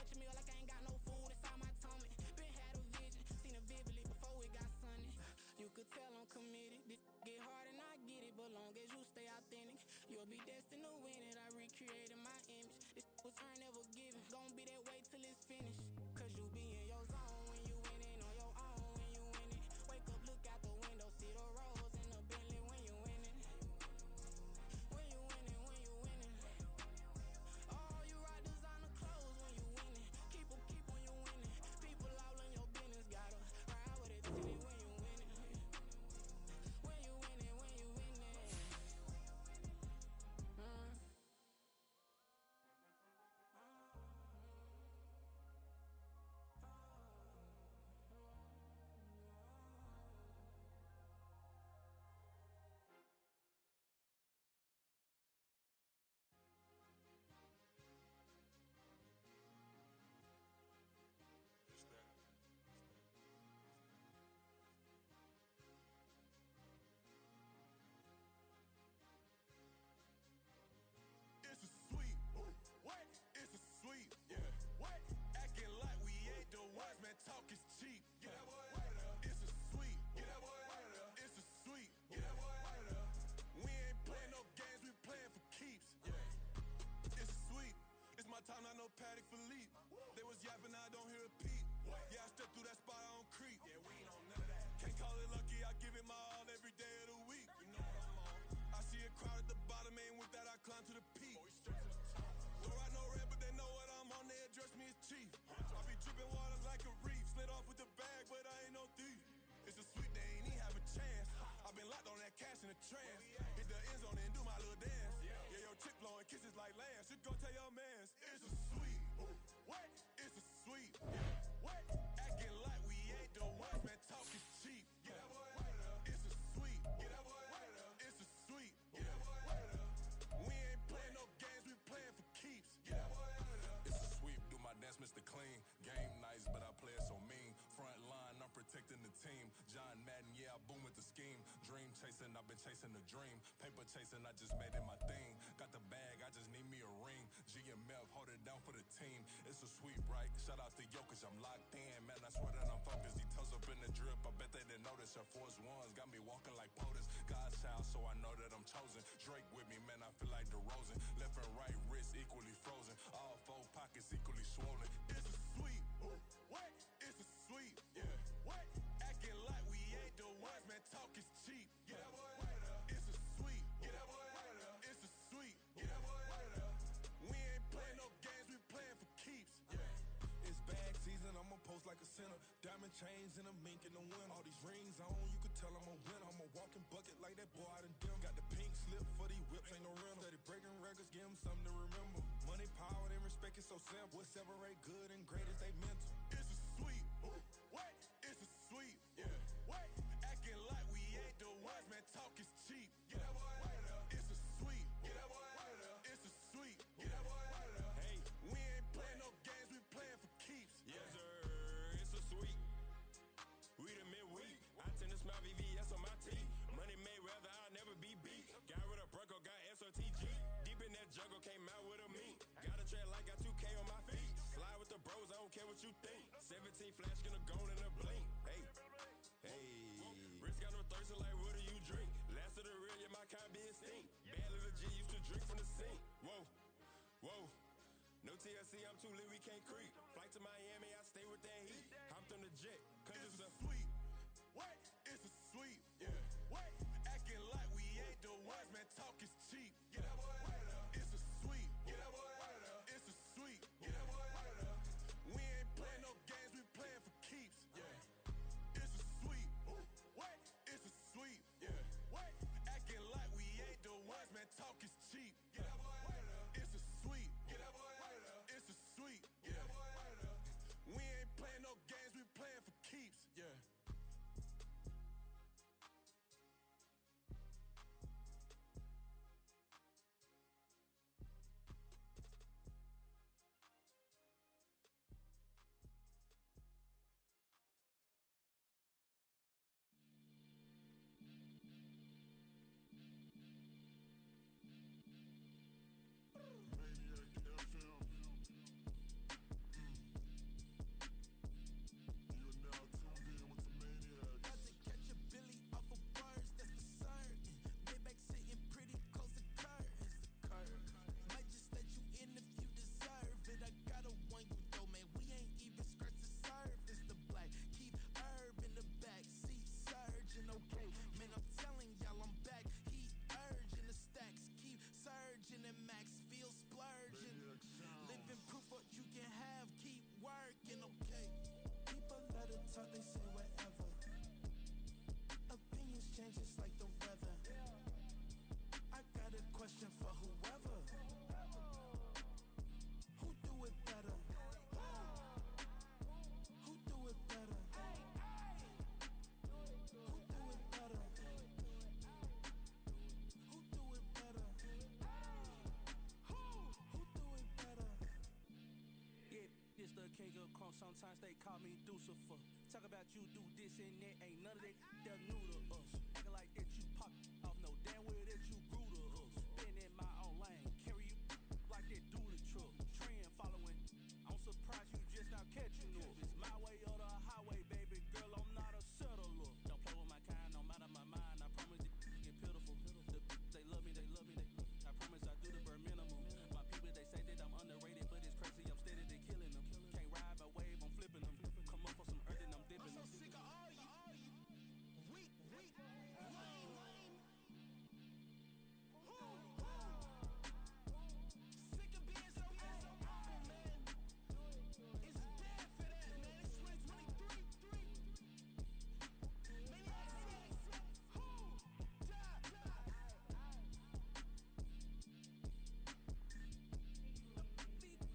touching me like I ain't got no food inside my tummy. Been had a vision, seen it vividly before it got sunny. You could tell I'm committed. This get hard and I get it, but long as you stay authentic, you'll be destined to win it. I recreated my image. This was earned, never given. Gonna be that way till it's finished. Cause you be in your zone when you winning on your own when you winning. Wake up, look out the window, see the rose in the Bentley when you winning. When you winning, when you winning. Oh, you rock designer clothes when you winning. Keep when you winning. People all in your business, gotta ride with it till when you winning. When you winning, when you winning. It's a sweep. What? It's a sweep. Yeah. What? Acting like we ain't the ones, man. Talk is cheap. Get that boy out of there. It's a sweep. Get that boy out of there. It's a sweep. Get that boy out of there. We ain't playing no games, we playing for keeps. Yeah. It's a sweep. It's my time, not no Paddock Philippe. They was yapping, I don't hear a peep. Yeah, I step through that spot, I don't creep. Yeah, we ain't on none of that. Can't call it lucky, I give it my all every day of the week. You know what I'm on. I see a crowd at the bottom, and with that I climb to the peak. Throw out no red, but they know what I'm on, they address me as chief. I be dripping water like a reef, slid off with the bag, but I ain't no thief. It's a sweet, they ain't even have a chance. I been locked on that cash in a trance. Hit the end zone and do my little dance. Yeah, your chick blowing kisses like Lance. You go tell your mans. It's a sweet. What? It's a sweet. What? Acting like we ain't the ones, man. Talk is cheap. Get that boy out of there. It's a sweet. Get that boy out of there. It's a sweet. Get that boy out of there. We ain't playing no games, we playing for keeps. Get that boy out of there. It's a sweep, do my dance, Mr. Clean. Game nice, but I play it so mean. Front line, I'm protecting the team. John Madden, yeah, I boom with the scheme. Dream chasing, I've been chasing the dream. Paper chasing, I just made it my thing. Got the bag, I just need me a ring. GMF, hold it down for the team. It's a sweep, right? Shout out to Jokic, I'm locked in. Man, I swear that I'm focused. He toes up in the drip, I bet they didn't notice. Air Force Ones got me walking like POTUS. God's child, so I know that I'm chosen. Drake with me, man, I feel like DeRozan. Left and right wrist equally frozen. All four pockets equally swollen. It's a sweep. What? It's a sweep. Yeah. What? Acting like we ain't the ones, man. Talk is cheap. Get that boy out of there. It's a sweep. Get that boy out of there. It's a sweep. Get that boy out of there. We ain't playing no games, we playing for keeps. Yeah. It's bag season, I'ma post like a sinner. Diamond chains and a mink in the wind. All these rings on, you could tell I'm a winner. I'm a walking bucket like that boy out in Denver. Got the pink slip for these whips, ain't no rental. Steady breaking records, give them something to remember. Money, power, and respect is so simple. What separate good and great is they mental. It's a sweep. What? It's a sweep. Yeah. What? Acting like we ain't the ones, man. Talk is cheap. Get that boy out of there. It's a sweep. Get that boy out of there. It's a sweep. Get that boy out of there. Hey, we ain't playing no games, we playing for keeps. Yes, sir. It's a sweep. We the midweek. I tend to smile VVS on my teeth. Money made rather I'll never be beat. Got rid of Bronco, got SOTG. Deep in that jungle, came out with a meat. Got a tread like got 2K on my feet. Slide with the bros, I don't care what you think. 17 flash, gonna go in a blink. Hey. Wrist got no thirsting like what do you drink? Last of the real, yeah, my kind be extinct. Bad little G used to drink from the sink. Whoa. No TLC, I'm too lit, we can't creep. Flight to Miami, I stay with that heat. Hopped on the jet, cause it's a sweep. What? It's a sweep. Yeah. What? Acting like we ain't the ones, man. Talk is cheap. Get that boy out of there. It's a sweep. Get that boy out of there. It's a sweep. Get that boy out of there. We ain't playing no games, we playing for keeps. Yeah. It's a sweep. What? It's a sweep. Yeah. What? Acting like we ain't the ones, man. Talk is cheap. Get that boy out of there. It's a sweep. Get that boy out of there. It's a sweep. Get that boy out of there. We ain't playing no games, we playing for sometimes they call me Lucifer. Talk about you do this and that, ain't none of that they're new to us. Acting like that you pop off, no damn well that you grew to us. Been in my own lane, carry you like that do the truck. Trend following, I'm surprised you just now catching up. It's my way or the highway, baby girl, I'm not a settler. Don't play with my kind, no matter my mind. I promise it get pitiful. They love me, they love me, I promise I do the bare minimum. My people, they say that I'm underrated, but it's crazy, I'm steady, they killing them. Can't ride my wave, I'm flipping them. Come up for some earth and I'm dipping them. I'm so sick of all you weak, lame. Sick of being so old, man. It's dead for that, man. It's 2023. Maniacs. Who? Die.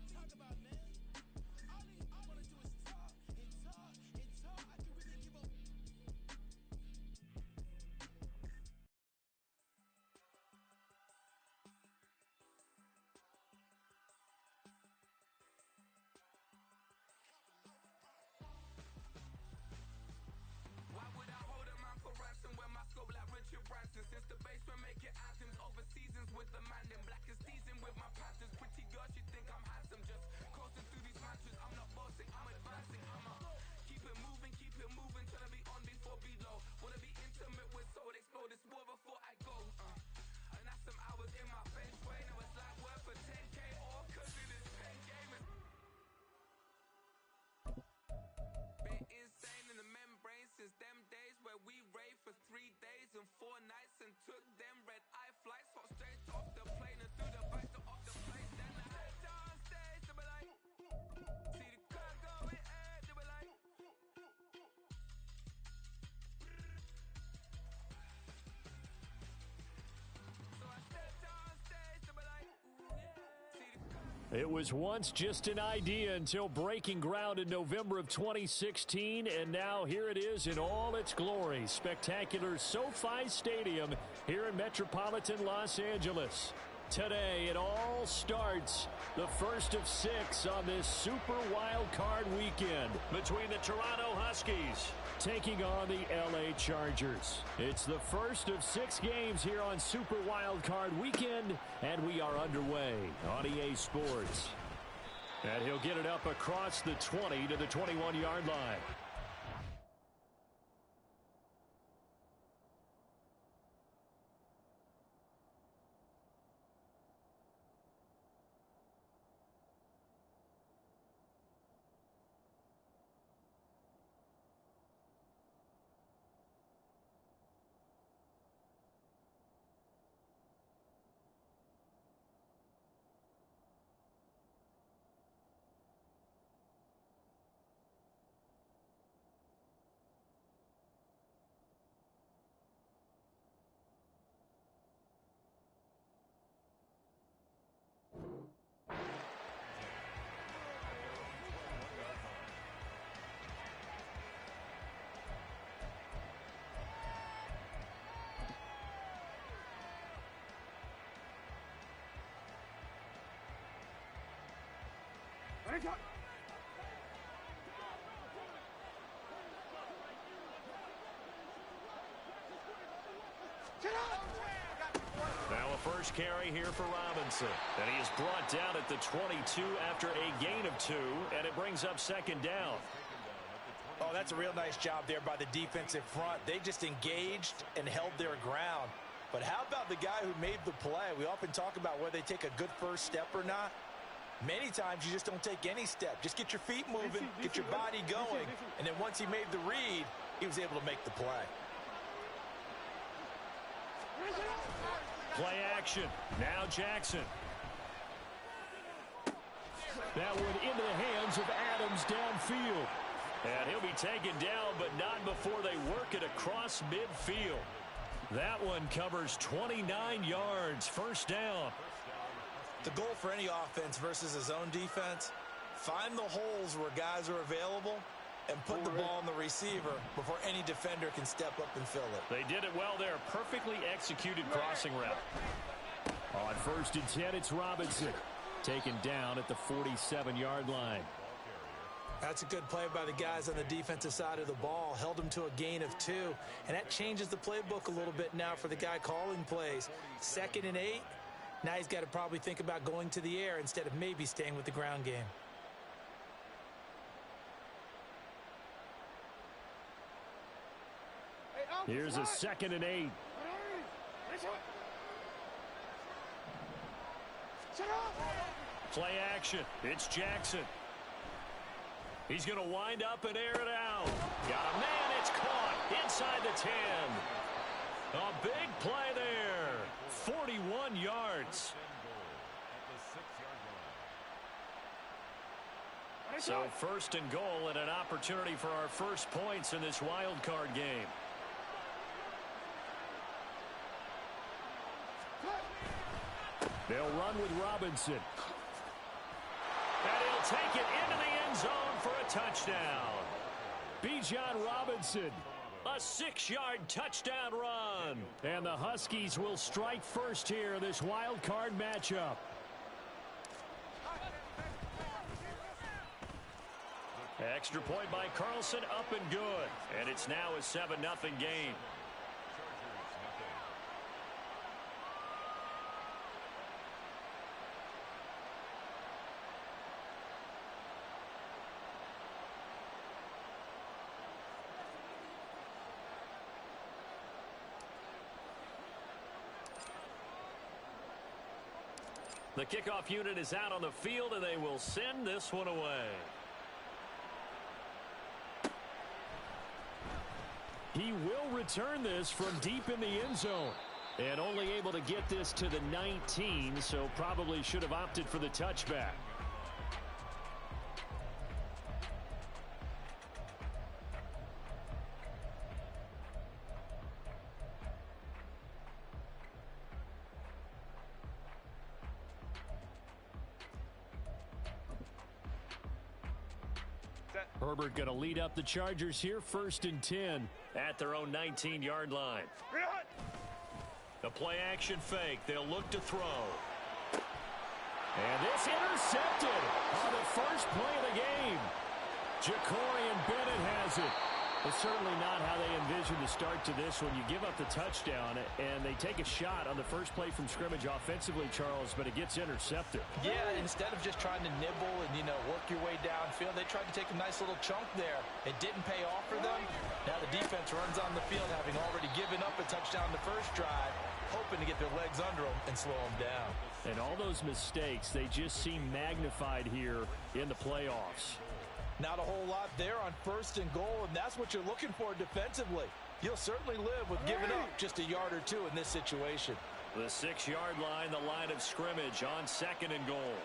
Talk about, man. All I wanna do is talk and talk and talk. I can really give a Why would I hold a man for ransom when my scope like Richard Branson? Since the basement making anthems over seasons with the man, then black is seasoned with my patterns. Pretty girl, she think I'm handsome, just coasting through these matches. I'm not bossing, I'm advancing. I'ma keep it moving, trying to be on before below. Wanna be intimate with soul, explode this war before I go. And that's some hours in my feng shui. Now it's like work for 10K, all cause it is pen game. Been insane in the membrane since them days where we raved for 3 days and 4 nights and took them red eye flights, hot straight off the plane and through the back door of the place. Then I head on stage to be like, see the car going ahead to be like. So I stepped on stage to be like, see the car. It was once just an idea until breaking ground in November of 2016, and now here it is in all its glory. Spectacular SoFi Stadium here in metropolitan Los Angeles. Today, it all starts, the first of 6 on this Super Wildcard weekend between the Toronto Huskies taking on the LA Chargers. It's the first of 6 games here on Super Wildcard weekend, and we are underway on EA Sports. And he'll get it up across the 20 to the 21-yard line. Now a first carry here for Robinson. And he is brought down at the 22 after a gain of 2, and it brings up second down. Oh, that's a real nice job there by the defensive front. They just engaged and held their ground. But how about the guy who made the play? We often talk about whether they take a good first step or not. Many times you just don't take any step. Just get your feet moving, get your body going, and then once he made the read, he was able to make the play. Play action. Now Jackson. That one into the hands of Adams downfield. And he'll be taken down, but not before they work it across midfield. That one covers 29 yards. First down. The goal for any offense versus his own defense, find the holes where guys are available and put the ball on the receiver before any defender can step up and fill it. They did it well there. Perfectly executed crossing route. On first and 10, it's Robinson. Taken down at the 47-yard line. That's a good play by the guys on the defensive side of the ball. Held them to a gain of 2. And that changes the playbook a little bit now for the guy calling plays. 2nd and 8. Now he's got to probably think about going to the air instead of maybe staying with the ground game. Here's a 2nd and 8. Play action. It's Jackson. He's going to wind up and air it out. Got a man. It's caught inside the 10. A big play there. 41 yards. So 1st and goal and an opportunity for our first points in this wild card game. They'll run with Robinson. And he'll take it into the end zone for a touchdown. Bijan Robinson, a 6-yard touchdown run. And the Huskies will strike first here in this wild card matchup. Extra point by Carlson, up and good. And it's now a 7-0 game. The kickoff unit is out on the field, and they will send this one away. He will return this from deep in the end zone. And only able to get this to the 19, so probably should have opted for the touchback. Herbert going to lead up the Chargers here, 1st and 10 at their own 19-yard line. The play action fake. They'll look to throw. And this intercepted on the first play of the game. Jacorian Bennett has it. It's certainly not how they envisioned the start to this when you give up the touchdown and they take a shot on the first play from scrimmage offensively, Charles, but it gets intercepted. Yeah, instead of just trying to nibble and, work your way downfield, they tried to take a nice little chunk there. It didn't pay off for them. Now the defense runs on the field, having already given up a touchdown the first drive, hoping to get their legs under them and slow them down. And all those mistakes, they just seem magnified here in the playoffs. Not a whole lot there on 1st and goal, and that's what you're looking for defensively. You'll certainly live with giving up just a yard or 2 in this situation. The 6-yard line, the line of scrimmage on 2nd and goal.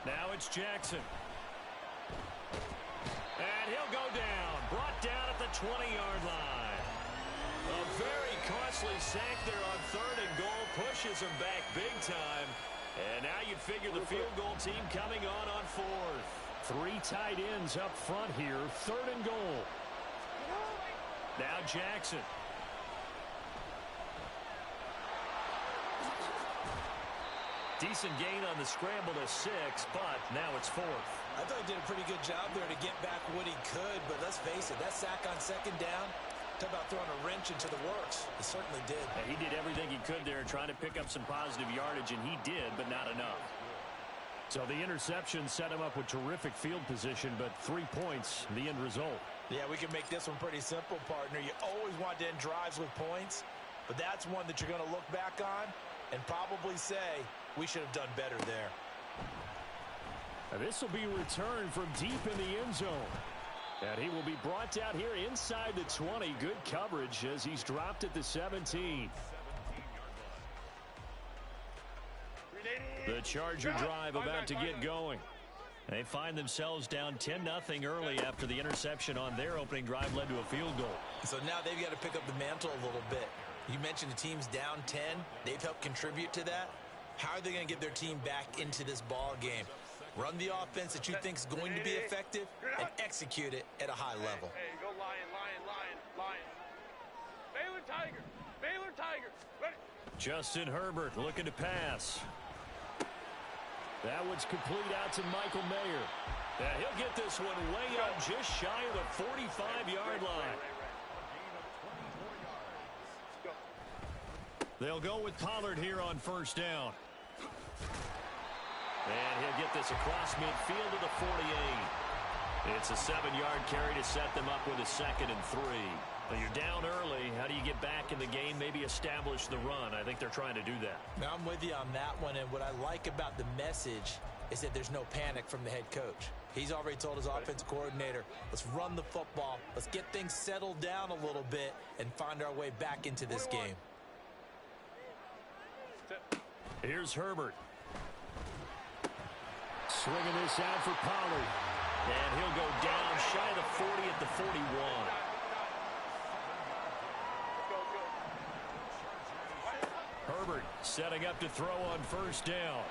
Now it's Jackson. And he'll go down, brought down at the 20-yard line. A very costly sack there on 3rd and goal, pushes him back big time. And now you'd figure the field goal team coming on 4th. 3 tight ends up front here, 3rd and goal. Now Jackson. Decent gain on the scramble to 6, but now it's 4th. I thought he did a pretty good job there to get back what he could, but let's face it, that sack on 2nd down, talk about throwing a wrench into the works. He certainly did. And he did everything he could there trying to pick up some positive yardage, and he did, but not enough. So the interception set him up with terrific field position, but 3 points, the end result. Yeah, we can make this one pretty simple, partner. You always want to end drives with points, but that's one that you're going to look back on and probably say, we should have done better there. This will be returned from deep in the end zone. And he will be brought down here inside the 20. Good coverage as he's dropped at the 17. The Charger drive about to get going. They find themselves down 10-0 early after the interception on their opening drive led to a field goal. So now they've got to pick up the mantle a little bit. You mentioned the team's down 10. They've helped contribute to that. How are they going to get their team back into this ball game? Run the offense that you think is going to be effective and execute it at a high level. Hey, go Lion, Lion, Lion, Lion. Baylor Tiger, Baylor Tiger. Ready. Justin Herbert looking to pass. That one's complete out to Michael Mayer. And he'll get this one way up just shy of the 45-yard line. They'll go with Pollard here on first down. And he'll get this across midfield to the 48. It's a 7-yard carry to set them up with a 2nd and 3. Now you're down early. How do you get back in the game, maybe establish the run? I think they're trying to do that. Now, I'm with you on that one, and what I like about the message is that there's no panic from the head coach. He's already told his offensive coordinator, let's run the football, let's get things settled down a little bit and find our way back into this game. Here's Herbert. Swinging this out for Pollard. And he'll go down shy of the 40 at the 41. Herbert setting up to throw on first down.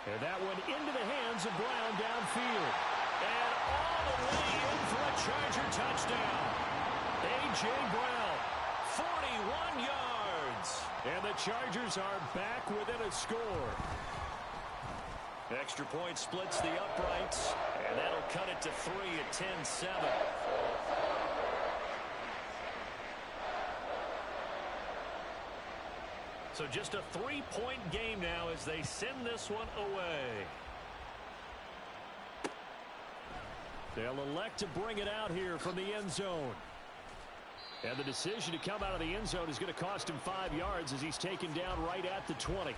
And that one into the hands of Brown downfield. And all the way in for a Charger touchdown. A.J. Brown, 41 yards. And the Chargers are back within a score. Extra point splits the uprights, and that'll cut it to 3 at 10-7. So just a 3-point game now as they send this one away. They'll elect to bring it out here from the end zone. And the decision to come out of the end zone is going to cost him 5 yards as he's taken down right at the 20.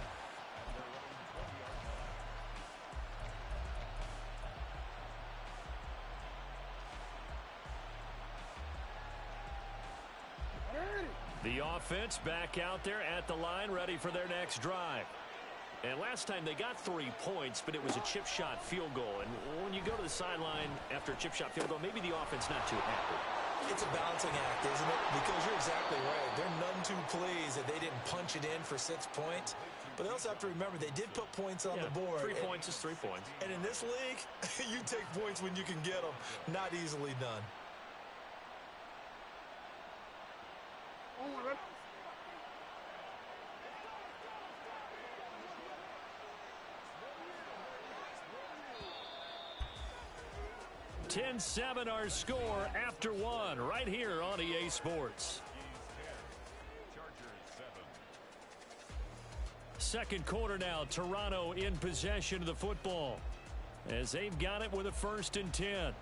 The offense back out there at the line, ready for their next drive. And last time they got 3 points, but it was a chip shot field goal. And when you go to the sideline after a chip shot field goal, maybe the offense not too happy. It's a balancing act, isn't it? Because you're exactly right. They're none too pleased that they didn't punch it in for 6 points. But they also have to remember they did put points on the board. 3 points is 3 points. And in this league, you take points when you can get them. Not easily done. Oh, my God. 10-7 our score after 1 right here on EA Sports. Second quarter now, Toronto in possession of the football as they've got it with a 1st and 10.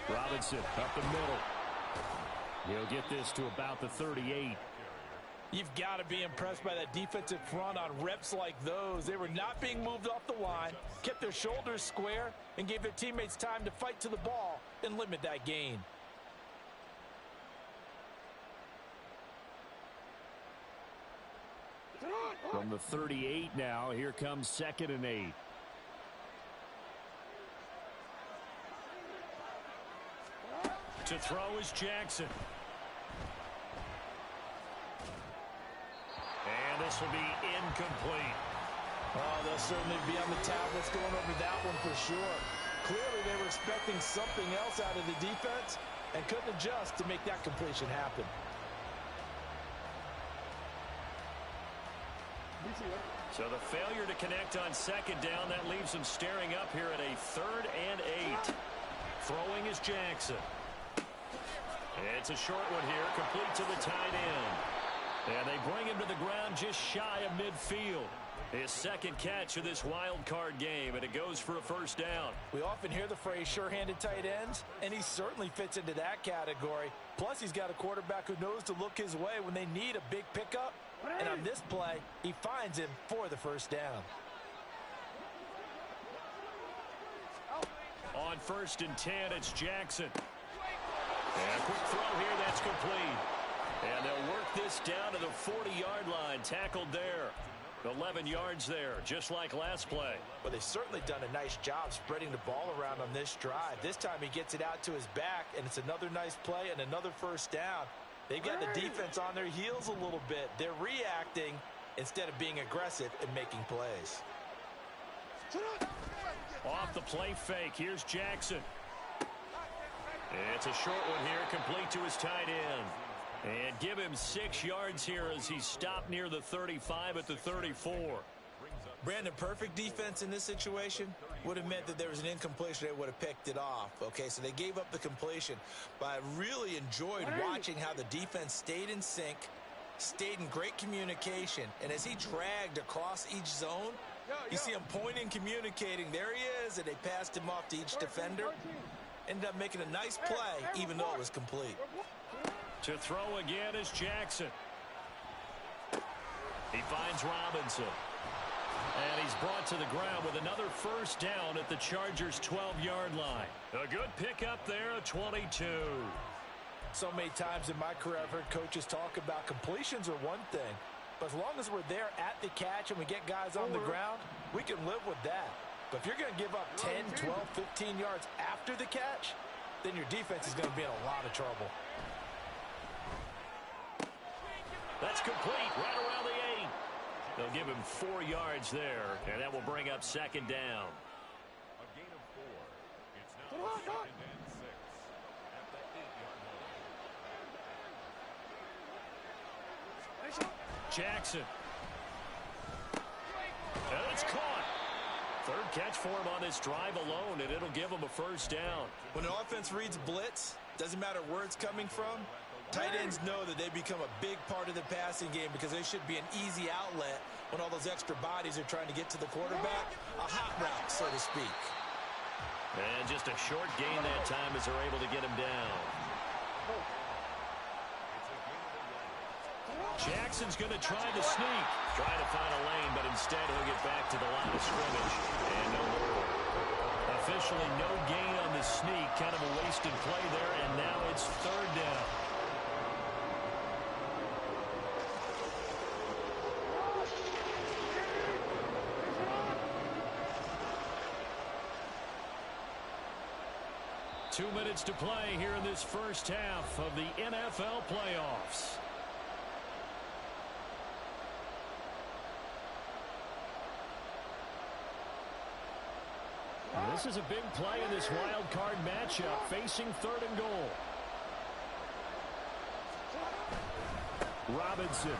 Robinson up the middle. He'll get this to about the 38. You've got to be impressed by that defensive front on reps like those. They were not being moved off the line, kept their shoulders square, and gave their teammates time to fight to the ball and limit that gain. From the 38 now, here comes 2nd and 8. To throw is Jackson. And this will be incomplete. Oh, they'll certainly be on the tablets going over that one for sure. Clearly they were expecting something else out of the defense and couldn't adjust to make that completion happen. So the failure to connect on 2nd down, that leaves them staring up here at a 3rd and 8. Throwing is Jackson. It's a short one here, complete to the tight end. And they bring him to the ground just shy of midfield. His 2nd catch of this wild card game, and it goes for a 1st down. We often hear the phrase sure-handed tight ends, and he certainly fits into that category. Plus, he's got a quarterback who knows to look his way when they need a big pickup. And on this play, he finds him for the 1st down. On 1st and 10, it's Jackson. And a quick throw here, that's complete. And they'll work this down to the 40-yard line, tackled there. 11 yards there, just like last play. Well, they've certainly done a nice job spreading the ball around on this drive. This time he gets it out to his back, and it's another nice play and another 1st down. They've got the defense on their heels a little bit. They're reacting instead of being aggressive and making plays. Off the play fake, here's Jackson. It's a short one here, complete to his tight end. And give him 6 yards here as he stopped near the 35 at the 34. Brandon, perfect defense in this situation would have meant that there was an incompletion. They would have picked it off. Okay, so they gave up the completion. But I really enjoyed watching how the defense stayed in sync, stayed in great communication. And as he dragged across each zone, you see him pointing, communicating. There he is, and they passed him off to each defender. Ended up making a nice play, even though it was complete. To throw again is Jackson. He finds Robinson. And he's brought to the ground with another first down at the Chargers' 12-yard line. A good pickup there, a 22. So many times in my career, I've heard coaches talk about completions are one thing. But as long as we're there at the catch and we get guys on the ground, we can live with that. But if you're going to give up 10, 12, 15 yards after the catch, then your defense is going to be in a lot of trouble. That's complete, right around the 8. They'll give him 4 yards there, and that will bring up second down. A gain of 4. It's now second and 6 at the 8-yard line. Jackson. And it's caught. Third catch for him on this drive alone, and it'll give him a first down. When an offense reads blitz, doesn't matter where it's coming from, tight ends know that they become a big part of the passing game because they should be an easy outlet when all those extra bodies are trying to get to the quarterback. A hot route, so to speak. And just a short gain that time as they're able to get him down. Jackson's going to try the sneak. Trying to find a lane, but instead he'll get back to the line of scrimmage. And no more. Officially no gain on the sneak. Kind of a wasted play there, and now it's third down. Two minutes to play here in this first half of the NFL playoffs. And this is a big play in this wild card matchup, facing third and goal. Robinson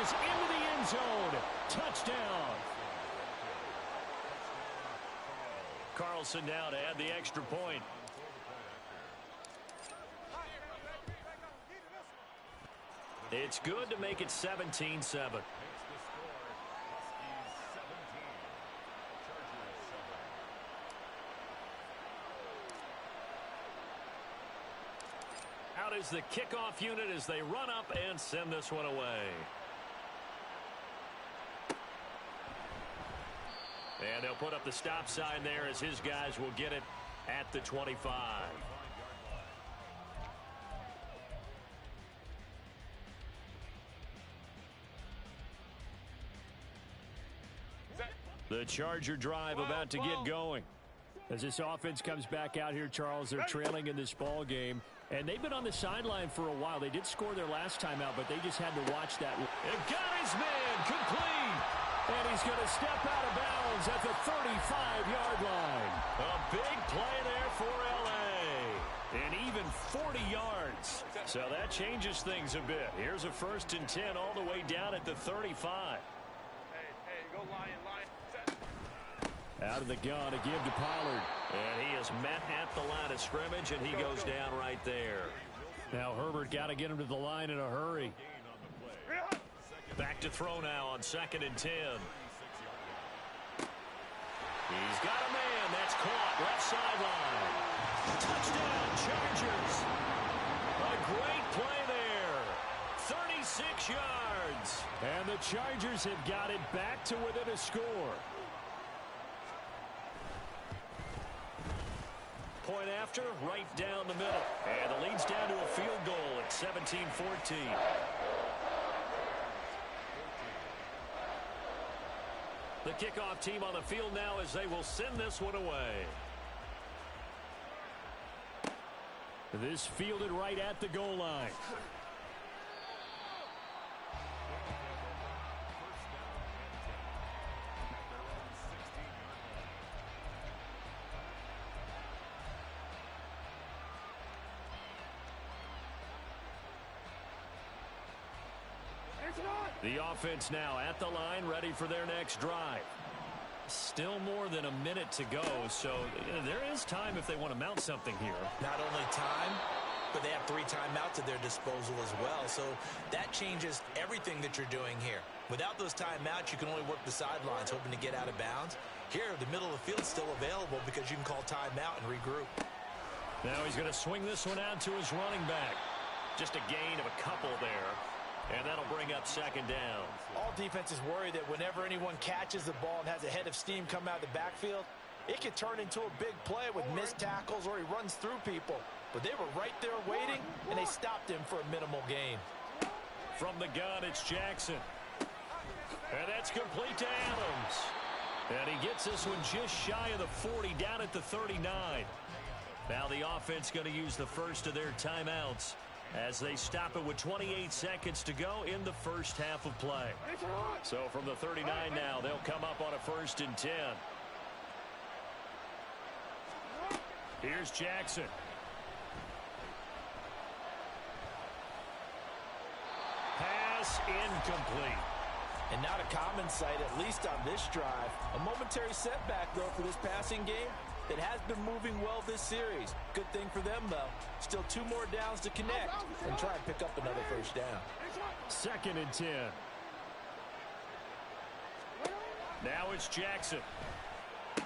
is into the end zone. Touchdown. Carlson now to add the extra point. It's good to make it 17-7. Out is the kickoff unit as they run up and send this one away. And they'll put up the stop sign there as his guys will get it at the 25. The Charger drive about to get going. As this offense comes back out here, Charles, they're trailing in this ball game. And they've been on the sideline for a while. They did score their last time out, but they just had to watch that. And got his man complete. And he's going to step out of bounds at the 35-yard line. A big play there for L.A. And even 40 yards. So that changes things a bit. Here's a 1st and 10 all the way down at the 35. Hey, go Lion. Out of the gun to give to Pollard. And he is met at the line of scrimmage, and he goes down right there. Now Herbert got to get him to the line in a hurry. Back to throw now on 2nd and 10. He's got a man. That's caught. Left sideline. Touchdown, Chargers. A great play there. 36 yards. And the Chargers have got it back to within a score. Point after, right down the middle. And the lead's down to a field goal at 17-14. The kickoff team on the field now as they will send this one away. This fielded right at the goal line. The offense now at the line, ready for their next drive. Still more than a minute to go, so there is time if they want to mount something here. Not only time, but they have 3 timeouts at their disposal as well, so that changes everything that you're doing here. Without those timeouts, you can only work the sidelines, hoping to get out of bounds. Here, the middle of the field is still available because you can call timeout and regroup. Now he's going to swing this one out to his running back. Just a gain of a couple there. And that'll bring up second down. All defenses worry that whenever anyone catches the ball and has a head of steam come out of the backfield, it can turn into a big play with missed tackles or he runs through people. But they were right there waiting, and they stopped him for a minimal gain. From the gun, it's Jackson. And that's complete to Adams. And he gets this one just shy of the 40, down at the 39. Now the offense going to use the first of their timeouts as they stop it with 28 seconds to go in the first half of play. So from the 39 now, they'll come up on a 1st and 10. Here's Jackson. Pass incomplete. And not a common sight, at least on this drive. A momentary setback, though, for this passing game that has been moving well this series. Good thing for them, though. Still 2 more downs to connect and try and pick up another first down. 2nd and 10. Now it's Jackson. And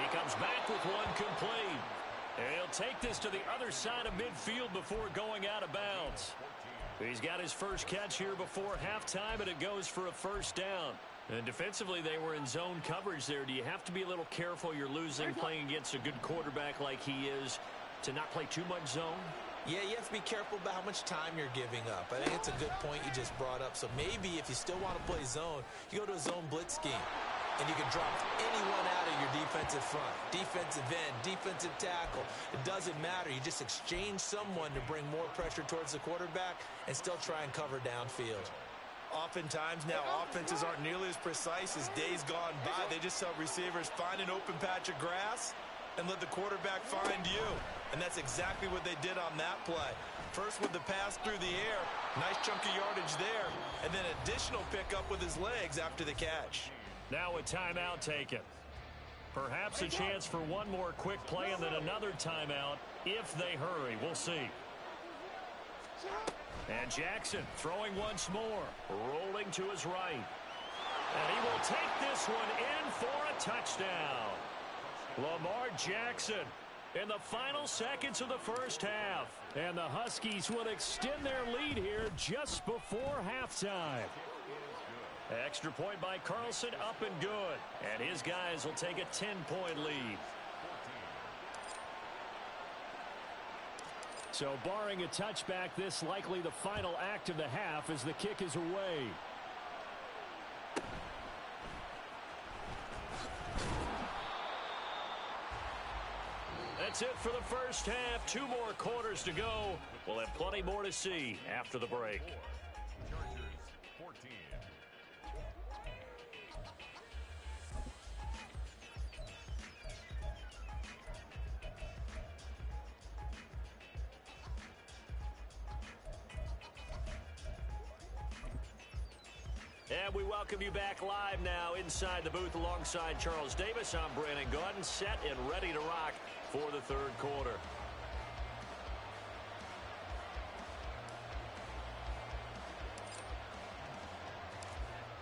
he comes back with one complete. And he'll take this to the other side of midfield before going out of bounds. He's got his first catch here before halftime, and it goes for a first down. And defensively, they were in zone coverage there. Do you have to be a little careful? You're losing, playing against a good quarterback like he is, to not play too much zone? Yeah, you have to be careful about how much time you're giving up. I think it's a good point you just brought up. So maybe if you still want to play zone, you go to a zone blitz scheme. And you can drop anyone out of your defensive front, defensive end, defensive tackle. It doesn't matter. You just exchange someone to bring more pressure towards the quarterback and still try and cover downfield. Oftentimes now, offenses aren't nearly as precise as days gone by. They just tell receivers, find an open patch of grass and let the quarterback find you. And that's exactly what they did on that play. First with the pass through the air, nice chunk of yardage there, and then additional pickup with his legs after the catch. Now a timeout taken. Perhaps a chance for one more quick play and then another timeout if they hurry. We'll see. And Jackson throwing once more, rolling to his right. And he will take this one in for a touchdown. Lamar Jackson in the final seconds of the first half. And the Huskies will extend their lead here just before halftime. Extra point by Carlson, up and good. And his guys will take a 10-point lead. So barring a touchback, this likely the final act of the half as the kick is away. That's it for the first half. 2 more quarters to go. We'll have plenty more to see after the break. And we welcome you back live now inside the booth alongside Charles Davis. I'm Brandon Gaudin, set and ready to rock for the third quarter.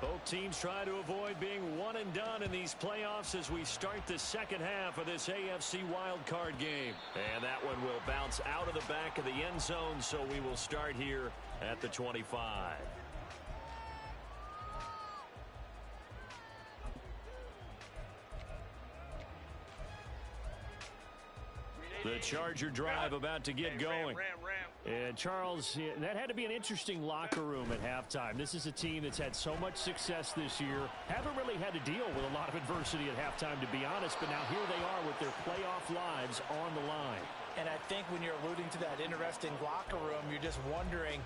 Both teams try to avoid being one and done in these playoffs as we start the second half of this AFC Wildcard game. And that one will bounce out of the back of the end zone, so we will start here at the 25. The Charger drive about to get going. And Charles, that had to be an interesting locker room at halftime. This is a team that's had so much success this year. Haven't really had to deal with a lot of adversity at halftime, to be honest. But now here they are with their playoff lives on the line. And I think when you're alluding to that interesting locker room, you're just wondering,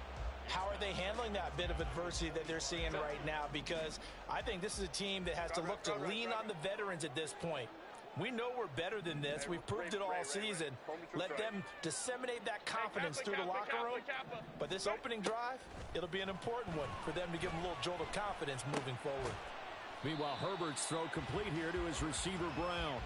how are they handling that bit of adversity that they're seeing right now? Because I think this is a team that has to look to lean on the veterans at this point. We know we're better than this. We've proved it all season. Let them disseminate that confidence through the locker room. But this opening drive, it'll be an important one for them to give them a little jolt of confidence moving forward. Meanwhile, Herbert's throw complete here to his receiver, Brown.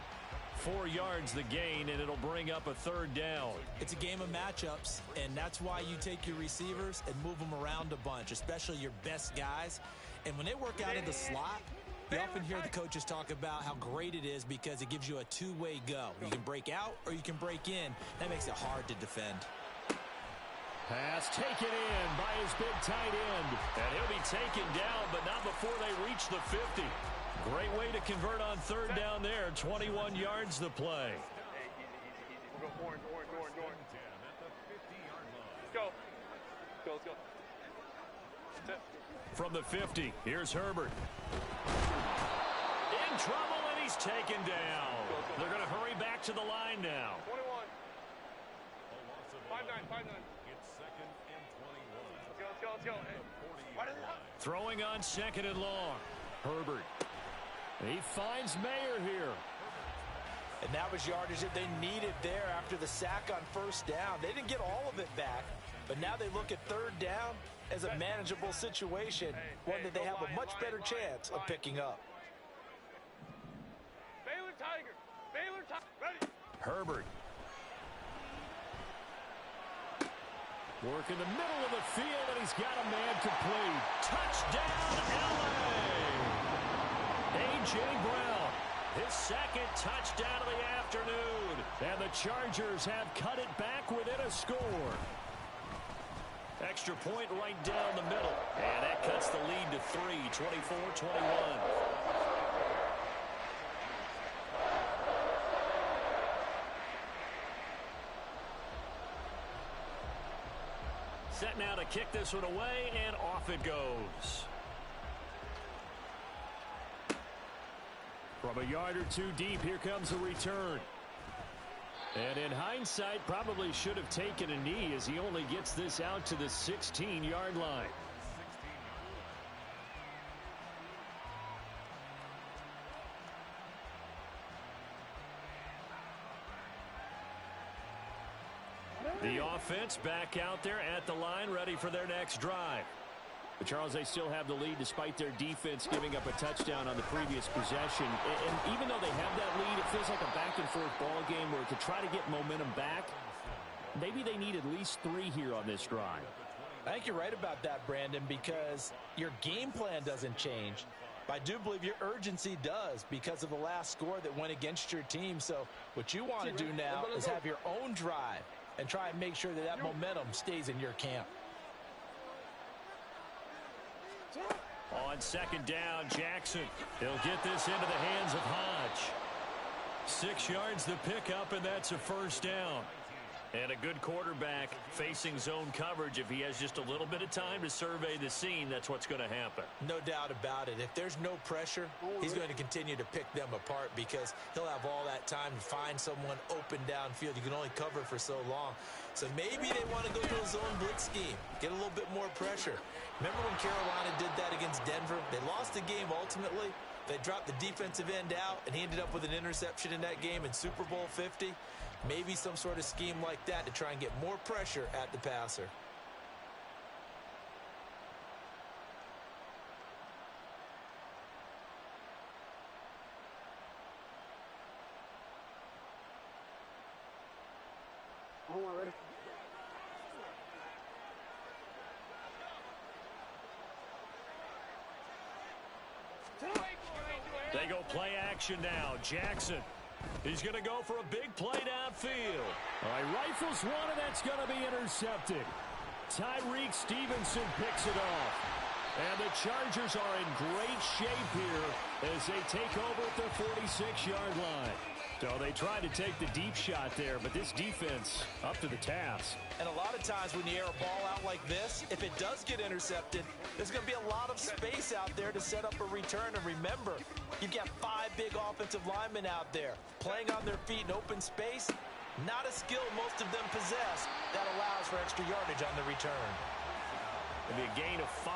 4 yards the gain, and it'll bring up a 3rd down. It's a game of matchups, and that's why you take your receivers and move them around a bunch, especially your best guys. And when they work out in the slot, you often hear the coaches talk about how great it is because it gives you a two-way go. You can break out or you can break in. That makes it hard to defend. Pass taken in by his big tight end. And he'll be taken down, but not before they reach the 50. Great way to convert on 3rd down there. 21 yards the play. Hey, easy. We'll go orange. Let's go. Let's go. From the 50, here's Herbert. In trouble, and he's taken down. They're going to hurry back to the line now. 21. 5-9. It's 2nd and 21. Let's go. Hey. Throwing on 2nd and long. Herbert. He finds Mayer here. And that was yardage that they needed there after the sack on 1st down. They didn't get all of it back, but now they look at 3rd down as a manageable situation, one that they have a much better chance of picking up. Baylor Tiger. Ready. Herbert. Work in the middle of the field, and he's got a man complete. Touchdown, LA! A.J. Brown, his 2nd touchdown of the afternoon. And the Chargers have cut it back within a score. Extra point right down the middle. And that cuts the lead to 3, 24-21. Set now to kick this one away, and off it goes. From a yard or 2 deep, here comes a return. And in hindsight, probably should have taken a knee as he only gets this out to the 16-yard line. The offense back out there at the line, ready for their next drive. But Charles, they still have the lead despite their defense giving up a touchdown on the previous possession. And even though they have that lead, it feels like a back-and-forth ball game where to try to get momentum back, maybe they need at least 3 here on this drive. I think you're right about that, Brandon, because your game plan doesn't change. But I do believe your urgency does because of the last score that went against your team. So what you want to do now is have your own drive and try and make sure that that momentum stays in your camp. On 2nd down, Jackson. He'll get this into the hands of Hodge. 6 yards the pickup, and that's a 1st down. And a good quarterback facing zone coverage. If he has just a little bit of time to survey the scene, that's what's going to happen. No doubt about it. If there's no pressure, he's going to continue to pick them apart because he'll have all that time to find someone open downfield. You can only cover for so long. So maybe they want to go to a zone blitz scheme, get a little bit more pressure. Remember when Carolina did that against Denver? They lost the game ultimately. They dropped the defensive end out, and he ended up with an interception in that game in Super Bowl 50. Maybe some sort of scheme like that to try and get more pressure at the passer. They go play action now. Jackson. He's going to go for a big play downfield. All right, rifles one, and that's going to be intercepted. Tyreek Stevenson picks it off. And the Chargers are in great shape here as they take over at their 46-yard line. So they tried to take the deep shot there, but this defense up to the task. And a lot of times when you air a ball out like this, if it does get intercepted, there's going to be a lot of space out there to set up a return. And remember, you've got 5 big offensive linemen out there playing on their feet in open space. Not a skill most of them possess that allows for extra yardage on the return. It'll be a gain of 5.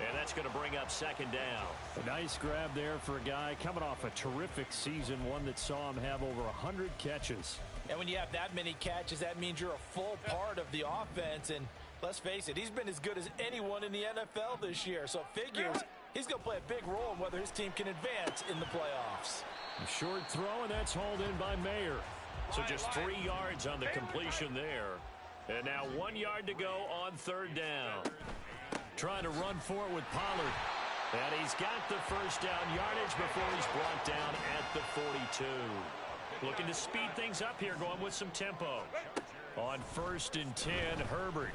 And that's going to bring up second down. A nice grab there for a guy coming off a terrific season, one that saw him have over 100 catches. And when you have that many catches, that means you're a full part of the offense. And let's face it, he's been as good as anyone in the NFL this year. So it figures he's going to play a big role in whether his team can advance in the playoffs. A short throw, and that's hauled in by Mayer. So just 3 yards on the completion there. And now 1 yard to go on third down. Trying to run for it with Pollard. And he's got the first down yardage before he's brought down at the 42. Looking to speed things up here, going with some tempo. On 1st and 10, Herbert.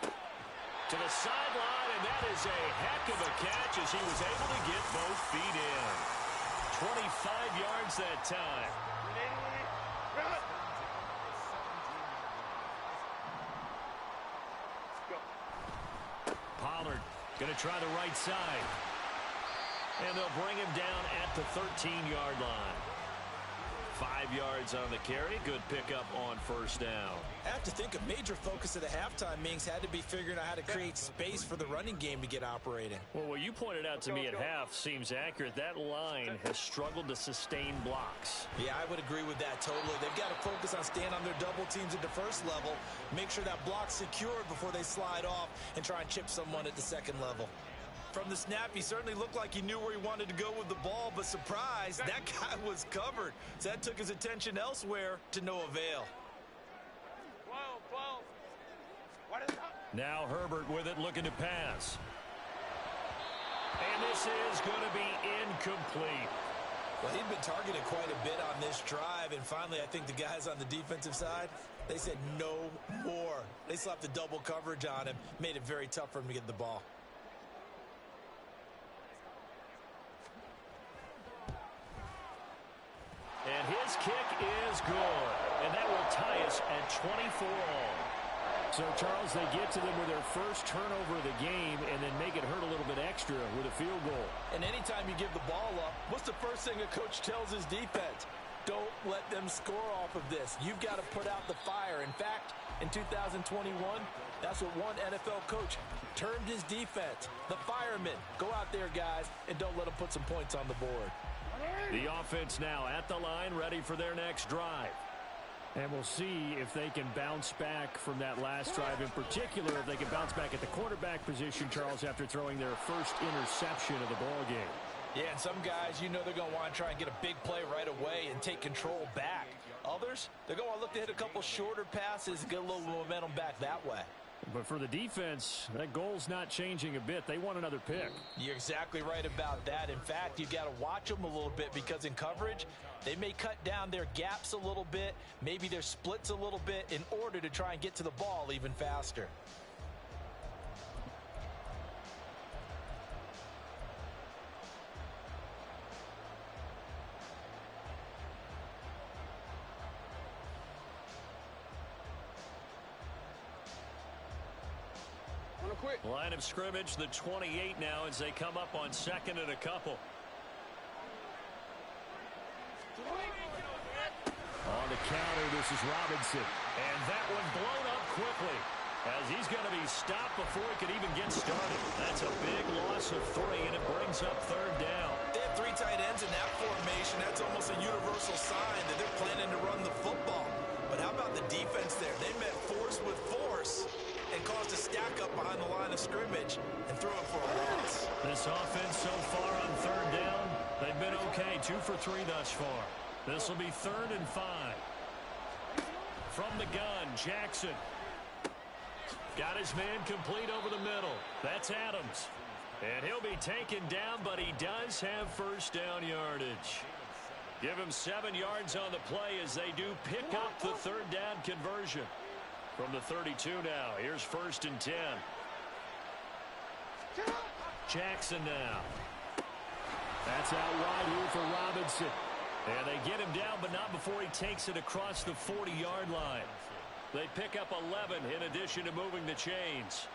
To the sideline, and that is a heck of a catch as he was able to get both feet in. 25 yards that time. Pollard going to try the right side. And they'll bring him down at the 13-yard line. 5 yards on the carry. Good pickup on first down. I have to think a major focus of the halftime, Mings, had to be figuring out how to create space for the running game to get operating. Well, what you pointed out to me at half seems accurate. That line has struggled to sustain blocks. Yeah, I would agree with that totally. They've got to focus on staying on their double teams at the first level, make sure that block's secured before they slide off and try and chip someone at the second level. From the snap, he certainly looked like he knew where he wanted to go with the ball, but surprise, that guy was covered. So that took his attention elsewhere to no avail. 12. What is up? Now Herbert with it, looking to pass. And this is going to be incomplete. Well, he'd been targeted quite a bit on this drive, and finally I think the guys on the defensive side, they said no more. They slapped the double coverage on him, made it very tough for him to get the ball. And his kick is good. And that will tie us at 24 all. So, Charles, they get to them with their first turnover of the game and then make it hurt a little bit extra with a field goal. And anytime you give the ball up, what's the first thing a coach tells his defense? Don't let them score off of this. You've got to put out the fire. In fact, in 2021, that's what one NFL coach termed his defense. The firemen. Go out there, guys, and don't let them put some points on the board. The offense now at the line, ready for their next drive. And we'll see if they can bounce back from that last drive. In particular, if they can bounce back at the quarterback position, Charles, after throwing their first interception of the ball game. Yeah, and some guys, you know they're going to want to try and get a big play right away and take control back. Others, they're going to look to hit a couple shorter passes and get a little momentum back that way. But for the defense, that goal's not changing a bit. They want another pick. You're exactly right about that. In fact, you've got to watch them a little bit because in coverage, they may cut down their gaps a little bit, maybe their splits a little bit in order to try and get to the ball even faster. Line of scrimmage, the 28 now as they come up on second and a couple. On the counter, this is Robinson. And that one blown up quickly as he's going to be stopped before he could even get started. That's a big loss of 3, and it brings up third down. They have 3 tight ends in that formation. That's almost a universal sign that they're planning to run the football. But how about the defense there? They met force with force and caused a stack up behind the line of scrimmage and threw it for a loss. This offense so far on third down, they've been okay. 2 for 3 thus far. This will be 3rd and 5. From the gun, Jackson. Got his man complete over the middle. That's Adams. And he'll be taken down, but he does have first down yardage. Give him 7 yards on the play as they do pick up the third down conversion. From the 32 now, here's 1st and 10. Jackson now. That's out wide here for Robinson. And they get him down, but not before he takes it across the 40-yard line. They pick up 11 in addition to moving the chains.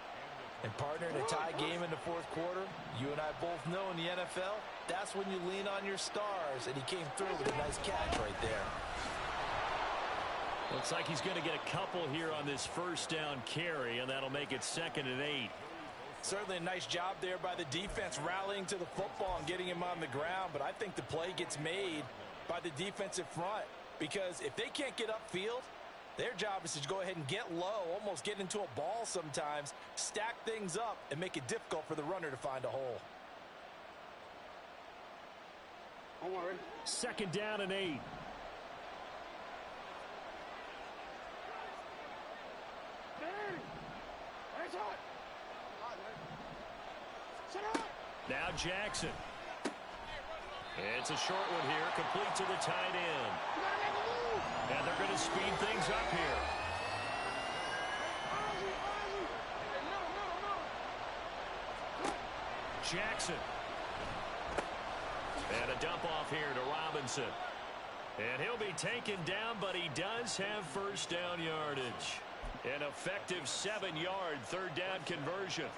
And partner, in a tie game in the 4th quarter, you and I both know in the NFL, that's when you lean on your stars, and he came through with a nice catch right there. Looks like he's going to get a couple here on this first down carry, and that'll make it 2nd and 8. Certainly a nice job there by the defense, rallying to the football and getting him on the ground. But I think the play gets made by the defensive front, because if they can't get upfield, their job is to go ahead and get low, almost get into a ball sometimes, stack things up, and make it difficult for the runner to find a hole. 2nd down and 8. Now Jackson. It's a short one here, complete to the tight end. And they're going to speed things up here. Jackson. And a dump off here to Robinson. And he'll be taken down, but he does have first down yardage. An effective 7-yard 3rd down conversion.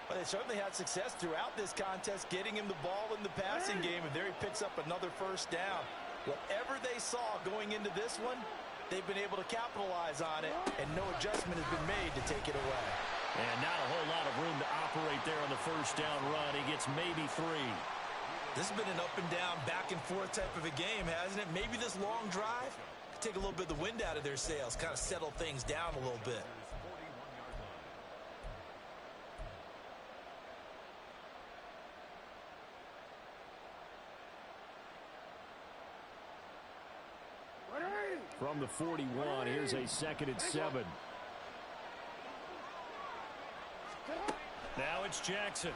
Well, they certainly had success throughout this contest, getting him the ball in the passing game, and there he picks up another first down. Whatever they saw going into this one, they've been able to capitalize on it, and no adjustment has been made to take it away. And not a whole lot of room to operate there on the first down run. He gets maybe 3. This has been an up and down, back and forth type of a game, hasn't it? Maybe this long drive could take a little bit of the wind out of their sails, kind of settle things down a little bit. From the 41, here's a 2nd and 7. Now it's Jackson.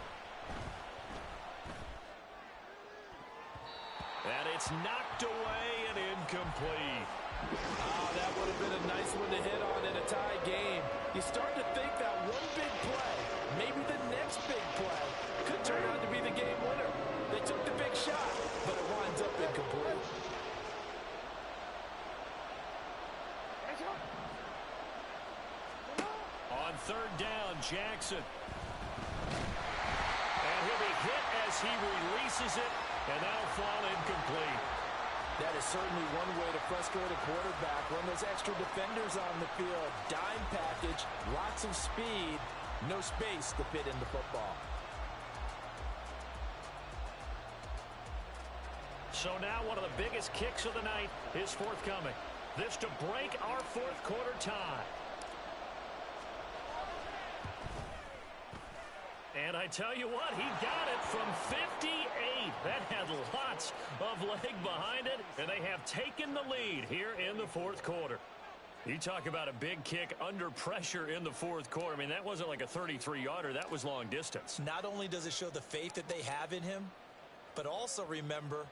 And it's knocked away and incomplete. Oh, that would have been a nice one to hit on in a tie game. You start to think that one big play, maybe the next big play, could turn out to be the game winner. They took the big shot, but it winds up incomplete. On 3rd down, Jackson. And he'll be hit as he releases it, and that'll fall incomplete. That is certainly one way to frustrate a quarterback. Run those extra defenders on the field. Dime package, lots of speed, no space to fit in the football. So now one of the biggest kicks of the night is forthcoming. This to break our 4th quarter tie. And I tell you what, he got it from 58. That had lots of leg behind it, and they have taken the lead here in the 4th quarter. You talk about a big kick under pressure in the 4th quarter. I mean, that wasn't like a 33-yarder. That was long distance. Not only does it show the faith that they have in him, but also remember,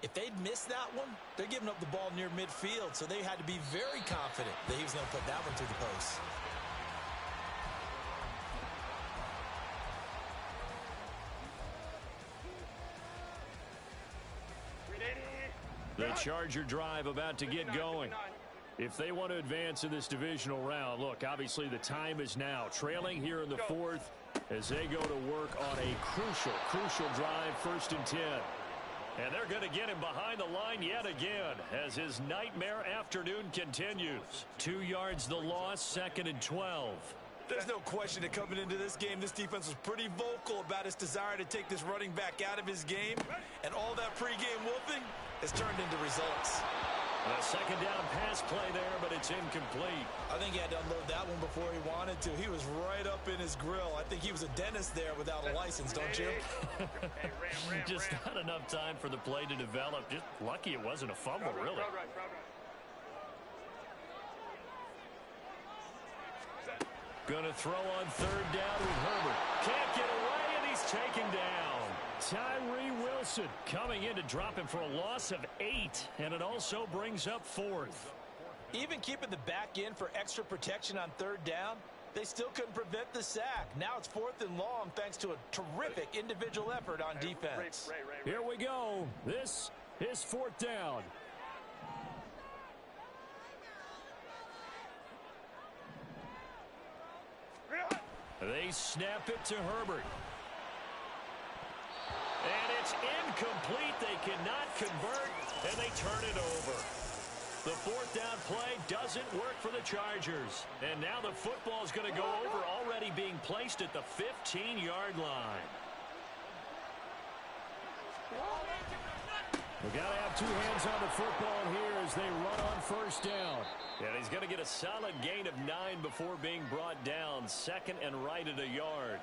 if they'd missed that one, they're giving up the ball near midfield, so they had to be very confident that he was going to put that one through the post. The Charger drive about to get going. If they want to advance in this divisional round, look, obviously the time is now. Trailing here in the 4th as they go to work on a crucial drive, 1st and 10. And they're going to get him behind the line yet again as his nightmare afternoon continues. 2 yards the loss, 2nd and 12. There's no question that coming into this game, this defense was pretty vocal about its desire to take this running back out of his game. And all that pregame wolfing has turned into results. A 2nd down pass play there, but it's incomplete. I think he had to unload that one before he wanted to. He was right up in his grill. I think he was a dentist there without a license, don't you? Just not enough time for the play to develop. Just lucky it wasn't a fumble, really. Gonna throw on 3rd down with Herbert. Can't get away, and he's taken down. Tyree Wilson coming in to drop him for a loss of 8, and it also brings up 4th. Even keeping the back in for extra protection on 3rd down, they still couldn't prevent the sack. Now it's 4th and long thanks to a terrific individual effort on defense. Here we go. This is 4th down. They snap it to Herbert. And it's incomplete. They cannot convert, and they turn it over. The fourth down play doesn't work for the Chargers. And now the football is going to go over, already being placed at the 15-yard line. We've got to have two hands on the football here as they run on first down. And he's going to get a solid gain of 9 before being brought down. Second and right at a yard.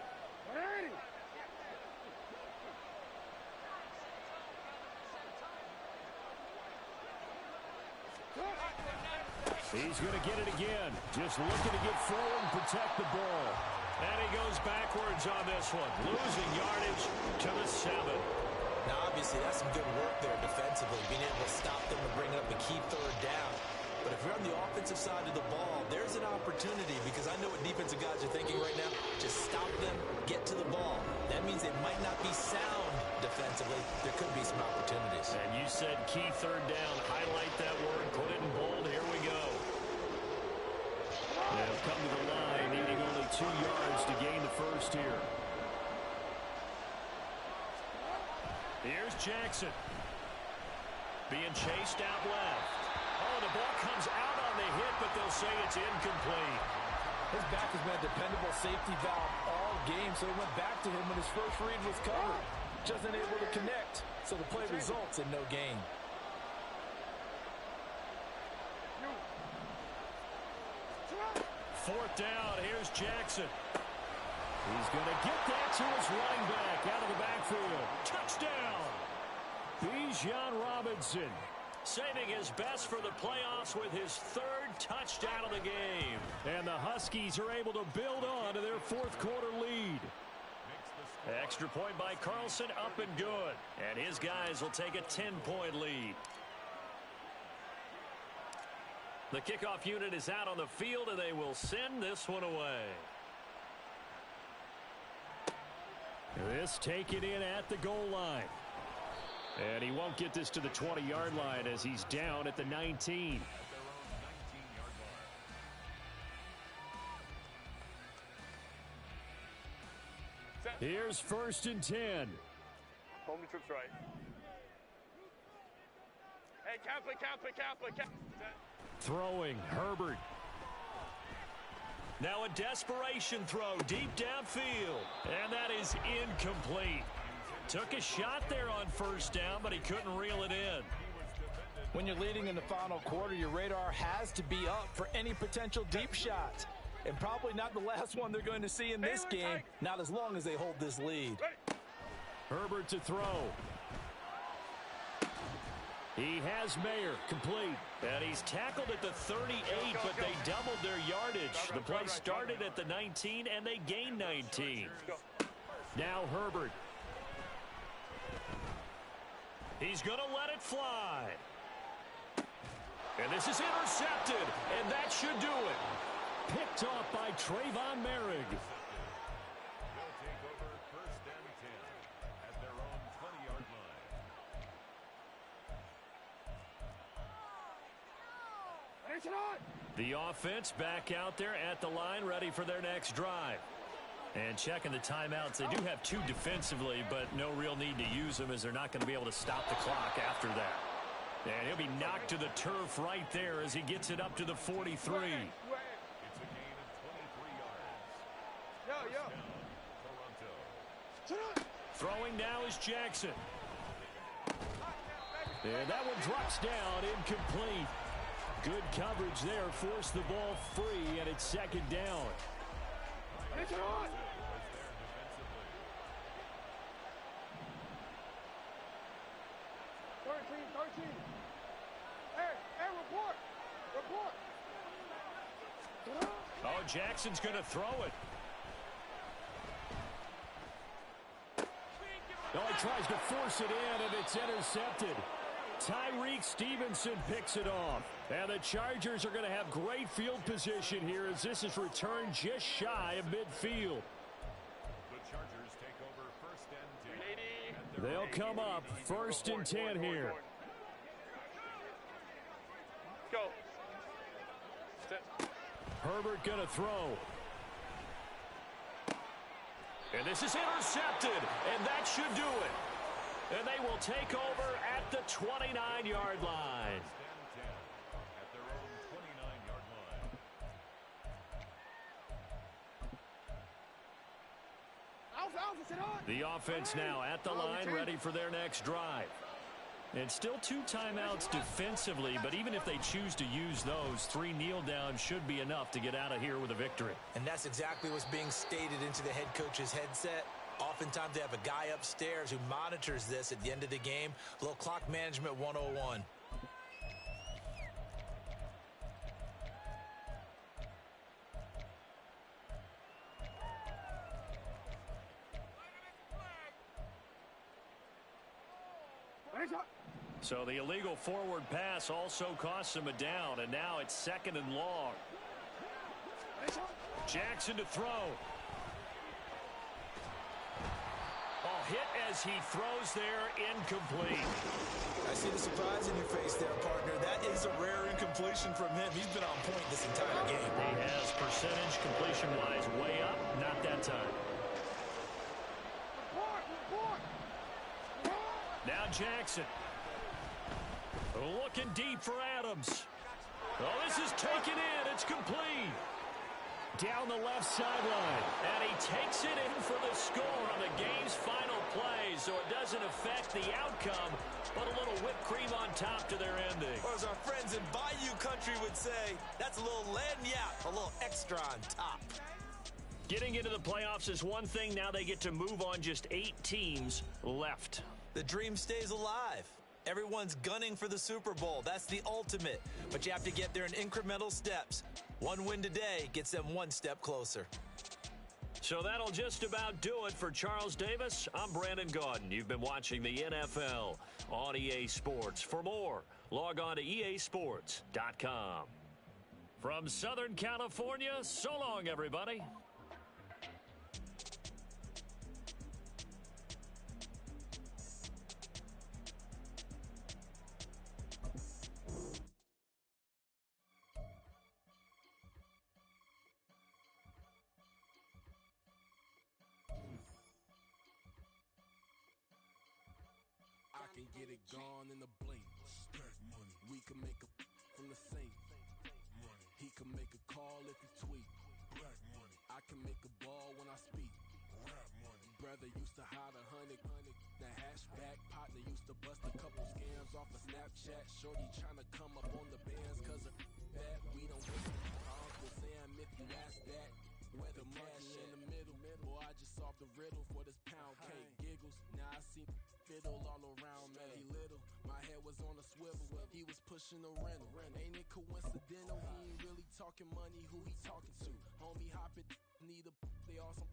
He's going to get it again. Just looking to get forward and protect the ball. And he goes backwards on this one. Losing yardage to the 7. Now, obviously, that's some good work there defensively, being able to stop them and bring up a key third down. But if you're on the offensive side of the ball, there's an opportunity, because I know what defensive guys are thinking right now. Just stop them, get to the ball. That means they might not be sound defensively. There could be some opportunities. And you said key third down. Highlight that word. Put it in bold. Here we go. They'll come to the line, needing only 2 yards to gain the first here. Here's Jackson. Being chased out left. Oh, the ball comes out on the hit, but they'll say it's incomplete. His back has been a dependable safety valve all game, so he went back to him when his first read was covered. Just unable to connect, so the play results in no gain. Fourth down, here's Jackson. He's going to get that to his running back out of the backfield. Touchdown! Bijan Robinson saving his best for the playoffs with his 3rd touchdown of the game. And the Huskies are able to build on to their 4th quarter lead. Extra point by Carlson, up and good. And his guys will take a 10-point lead. The kickoff unit is out on the field, and they will send this one away. This taken in at the goal line. And he won't get this to the 20-yard line as he's down at the 19. Here's 1st and 10. Home to troops right. Hey, Kaplan. Throwing, Herbert. Now a desperation throw deep downfield. And that is incomplete. Took a shot there on first down, but he couldn't reel it in. When you're leading in the final quarter, your radar has to be up for any potential deep shots. And probably not the last one they're going to see in this game, not as long as they hold this lead. Herbert to throw. He has Mayer complete. And he's tackled at the 38, but they doubled their yardage. The play started at the 19, and they gained 19. Now Herbert. He's going to let it fly. And this is intercepted, and that should do it. Picked off by Trayvon Merrick. They'll take over 1st and 10 at their own 20-yard line. The offense back out there at the line, ready for their next drive. And checking the timeouts. They do have 2 defensively, but no real need to use them as they're not going to be able to stop the clock after that. And he'll be knocked to the turf right there as he gets it up to the 43. It's a gain of 23 yards. Toronto. Throwing now is Jackson. And that one drops down, incomplete. Good coverage there, forced the ball free, and it's 2nd down. It's on! 13. Hey, report! Oh, Jackson's going to throw it. Oh, he tries to force it in, and it's intercepted. Tyreek Stevenson picks it off. And the Chargers are going to have great field position here as this is returned just shy of midfield. The Chargers take over 1st and 10. They'll come up 1st and 10 here. Go. Herbert going to throw. And this is intercepted, and that should do it. And they will take over at the 29-yard line. The offense now at the line, ready for their next drive. And still 2 timeouts defensively, but even if they choose to use those, 3 kneel downs should be enough to get out of here with a victory. And that's exactly what's being stated into the head coach's headset. Oftentimes they have a guy upstairs who monitors this at the end of the game. A little clock management 101. So the illegal forward pass also costs him a down, and now it's 2nd and long. Jackson to throw. Ball hit as he throws there, incomplete. I see the surprise in your face there, partner. That is a rare incompletion from him. He's been on point this entire game. He has percentage completion-wise way up, not that time. Now Jackson. Looking deep for Adams. Oh, this is taken in. It's complete. Down the left sideline. And he takes it in for the score on the game's final play. So it doesn't affect the outcome, but a little whipped cream on top to their ending. Or as our friends in Bayou Country would say, that's a little lagniappe, a little extra on top. Getting into the playoffs is one thing. Now they get to move on. Just 8 teams left. The dream stays alive. Everyone's gunning for the Super Bowl. That's the ultimate. But you have to get there in incremental steps. One win today gets them 1 step closer. So that'll just about do it for Charles Davis. I'm Brandon Gaudin. You've been watching the NFL on EA Sports. For more, log on to easports.com. From Southern California, so long, everybody. Get it gone in the blink. Stack money. We can make a from the sink. Money. He can make a call if he tweet. Black money. I can make a ball when I speak. Rap money. Brother used to hide 100. The hashback partner used to bust a couple scams off of Snapchat. Shorty tryna come up on the bands cause of that. We don't get Uncle Sam if you ask that. Weather monkey in the middle. Boy, I just solved the riddle for this pound cake. Giggles. Now I see fiddle all around me. He little, my head was on a swivel. He was pushing a rental. Ain't it coincidental? He ain't really talking money. Who he talking to? Homie hop it, need a they awesome.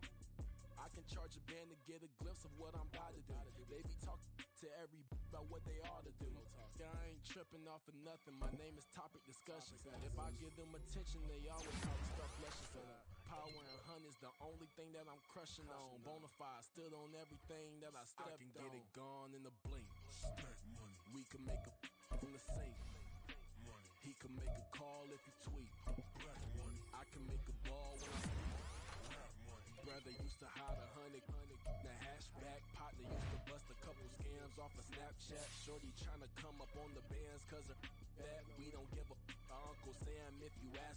I can charge a band to get a glimpse of what I'm about to do. They be talking to every about what they ought to do. I ain't tripping off of nothing. My name is Topic Discussion. If I give them attention, they always talk stuff luscious. Power and honey's the only thing that I'm crushing on. Bonafide, stood on everything that I stepped on. I can get it gone in the blink. Stack money. We can make a from the sink. Money. He can make a call if he tweet. Black money. I can make a ball when I speak. Rap money. Brother used to hide 100. The hashback partner used to bust a couple scams off of Snapchat. Shorty tryna come up on the bands cause of that. We don't give a Uncle Sam if you ask.